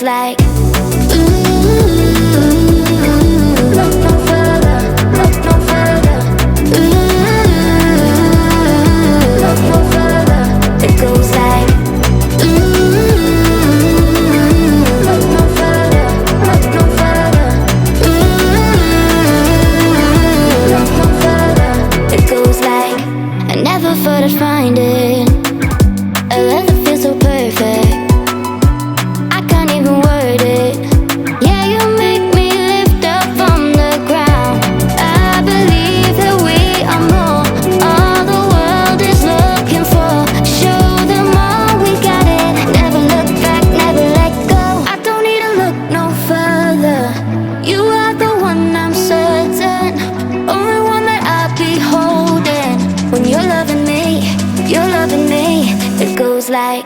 like, ooh, look no further, look no further. Ooh, look no further. It goes like, ooh, look no further, look no further. Ooh, look no further. It goes like, I never thought I'd find it, a love that feels so perfect. I can't even word it. Yeah, you make me lift up from the ground. I believe that we are more, all the world is looking for. Show them all we got it. Never look back, never let go. I don't need to look no further. You are the one, I'm certain. Only one that I'll be holding. When you're loving me, it goes like,